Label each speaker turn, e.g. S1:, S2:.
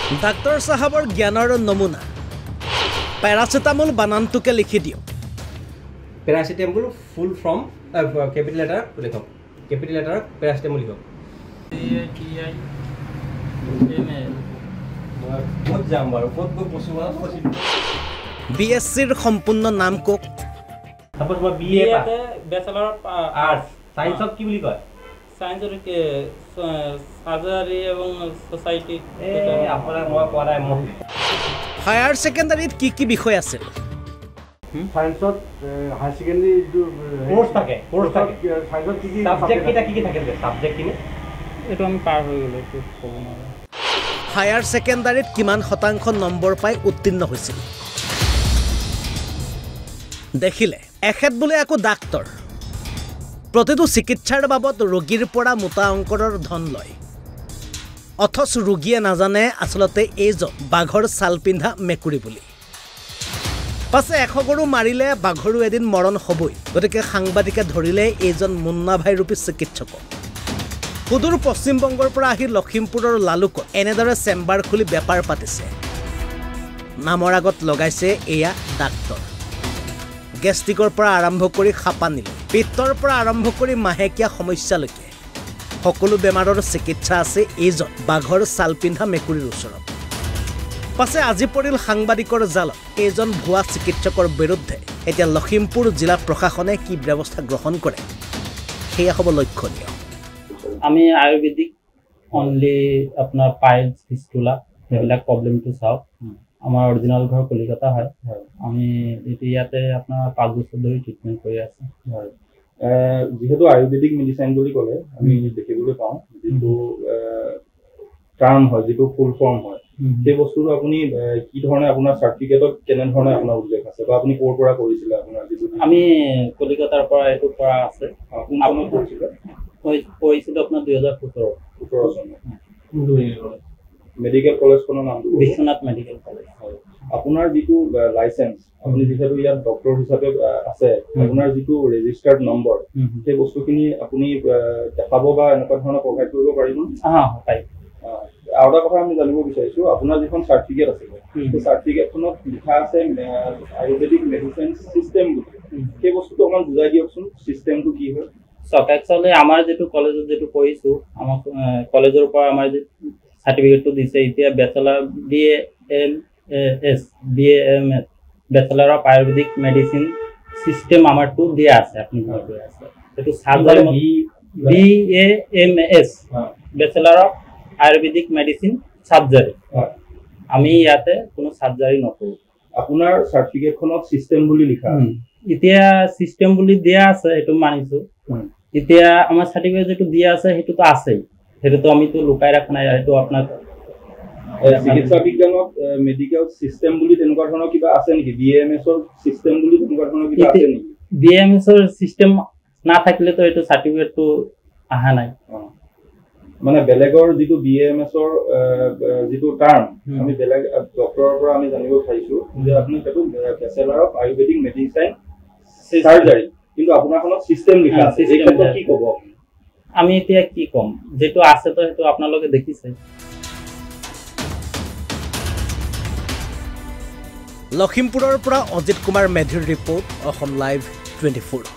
S1: doctor সাহাবৰ জ্ঞানৰ নমুনা paracetamol বানানটোকে লিখি দিও
S2: paracetamol full form capital letter লিখক ক্যাপিটাল লেটাৰ পেৰাচিটামল লিখক বহুত যাম বাৰু বহুত পছুৱা
S1: বিএসসিৰ সম্পূৰ্ণ নাম কক
S2: সাপোজ মই বিএ ব্যাচেলৰ অফ আৰ্টস সায়েন্সত কি বুলি কয়
S3: সায়েন্সৰ সাৰ্জাৰী এবং সোসাইটি
S2: আপোনাৰ মই পঢ়াই মই
S1: হায়াৰ সেকেন্ডাৰীত কি বিষয় আছিল
S4: সায়েন্সত হাই সেকেন্ডাৰী
S2: কোর্স থাকে
S4: সায়েন্সত কি
S2: সাবজেক্ট কি থাকে সাবজেক্ট কি
S3: এটো আমি পাৰ হৈ গলো একটু ক'ব নোৱাৰো
S1: হায়াৰ সেকেন্ডাৰীত কিমান শতাংশ নম্বৰ পাই উত্তীৰ্ণ হৈছিল দেখিলে এখেত বোলে আকো ডাক্তৰ প্ৰতিটো চিকিৎসাৰ বাবদ ৰোগীৰ পৰা মোটা অংকৰ ধন লয় অথচ ৰোগীয়ে নাজানে আসলতে এইজন বাঘৰ ছাল পিন্ধা মেকুৰী বুলি পাছে 100 গৰু মাৰিলে বাঘৰো এদিন মৰণ হ'বই গতিকে সাংবাদিকে ধৰিলে এইজন মুন্না ভাই ৰূপী চিকিৎসক সুদূৰ পশ্চিম বংগৰ পৰা আহি লখিমপুৰৰ লালুকত এনেদৰে চেম্বাৰ খুলি বেপাৰ পাতিছে নামৰ আগত লগাইছে এয়া ডাক্তৰ গেষ্ট্ৰিকৰ পৰা আৰম্ভ কৰি খাপানিল পিত্তৰ পৰা আৰম্ভ কৰি মাহেকীয়া সমস্যালৈকে সকলো বেমাৰৰ চিকিৎসা আছে এইজন বাঘৰ ছাল পিন্ধা মেকুৰীৰ ওচৰত পাছে আজি পৰিল সাংবাদিকৰ জালত এইজন ভুৱা চিকিৎসকৰ বিৰুদ্ধে এতিয়া লখিমপুৰ জিলা প্ৰশাসনে কি ব্যৱস্থা গ্ৰহণ কৰে সেয়া হ'ব লক্ষণীয়
S3: আমি আয়ুৰ্বেদিক অনলি আপোনাৰ পাইলছ ফিস্টুলা এইবিলাক প্ৰবলেমটো চাওঁ আমাৰ অৰিজিনাল ঘৰ কলিকতা হয় আমি ইয়াতে আপোনাৰ 5 বছৰ ধৰি ট্ৰিটমেন্ট কৰি আছো
S4: যেহেতু আয়ুৰ্বেদিক মেডিচিন বুলি ক'লে আমি দেখিবলৈ পাওঁ যেটো টাৰ্ম হয় যেটো ফুল ফৰ্ম হয় সেই বস্তুটো আপুনি কি ধৰণে আপোনাৰ সাৰ্টিফিকেটত কেনে ধৰণে আপোনাৰ উল্লেখ আছে বা আপুনি ক'ৰ পৰা কৰিছিল আপোনাৰ যেটো
S3: আমি কলিকতাৰ পৰা এটো পৰা আছে আপুনি কৰিছিল কৰিছিল আপোনাৰ 2017 চনত
S4: মেডিকেল কলেজখনৰ নামটো
S3: বিশ্বনাথ মেডিকেল কলেজ
S4: আপোনাৰ যেটো লাইসেন্স আপুনি যেটো ইয়াত ডক্টৰ হিচাপে আছে আপোনাৰ যেটো ৰেজিষ্টাৰ্ড নম্বৰ সেই বস্তুখিনি আপুনি দেখাব বা এনেকুৱা ধৰণৰ প্ৰভাইড কৰিব পাৰিব
S3: পাই
S4: আৰু এটা কথা আমি জানিব বিচাৰিছো আপোনাৰ যিখন সাৰ্টিফিকেট আছে সেই সাৰ্টিফিকেটখনত লিখা আছে আয়ুৰ্বেদিক মেডিচিন সিস্টেম সেই বস্তুটো অকমান বুজাই দিয়কচোন সিস্টেমটো কি হয়
S3: সব একচুয়ালি আমাৰ যেটো কলেজত যেটো পঢ়িছো আমাৰ কলেজৰ পৰা আমাৰ যে সাৰ্টিফিকেটটো দিছে এতিয়া bachelor BAMS bachelor of Ayurvedic medicine system আমাৰটো দিয়া আছে আপুনি ভাবে আছে এটো surgery BAMS bachelor of Ayurvedic medicine surgery আমি ইয়াতে কোনো সাৰ্জাৰী নকৰো
S4: আপোনাৰ সাৰ্টিফিকেটখনত সিস্টেম বুলি লিখা আছে
S3: এতিয়া সিস্টেম বুলি দিয়া আছে এটো মানিছো এতিয়া আমাৰ সাৰ্টিফিকেট যেটো দিয়া আছে হেতুটো আছে হেতুটো আমি তো লুকাই ৰাখা নাই এটো আপোনাৰ
S4: চিকিৎসা বিজ্ঞানত মেডিকেল সিস্টেম বুলি তেনেকুৱা ধৰণৰ কিবা আছে নেকি BAMS ৰ সিস্টেম বুলি তেনেকুৱা ধৰণৰ কিবা আছে নেকি
S3: BAMS ৰ সিস্টেম না থাকিলে তো এটো সাৰ্টিফিকেটটো আহা নাই
S4: মানে বেলেগৰ যেটো BAMS ৰ যেটো টাৰ্ম আমি বেলেগ ডক্টৰৰ পৰা আমি জানিব পাৰিছো যে আপুনি হেতু ব্যাচেলাৰ অফ আয়ুৰ্বেদিক মেডিচিন সাৰ্জাৰী কিন্তু আপোনাৰখনত সিস্টেম লিখা আছে এই ক্ষেত্ৰত কি ক'ব
S3: আমি এতিয়া কি কম যেটো আছে তো হেতু আপোনালোকে দেখিছে
S1: লখিমপুৰৰ পৰা অজিত কুমাৰ মেধিৰ ৰিপৰ্ট অসম লাইভ 24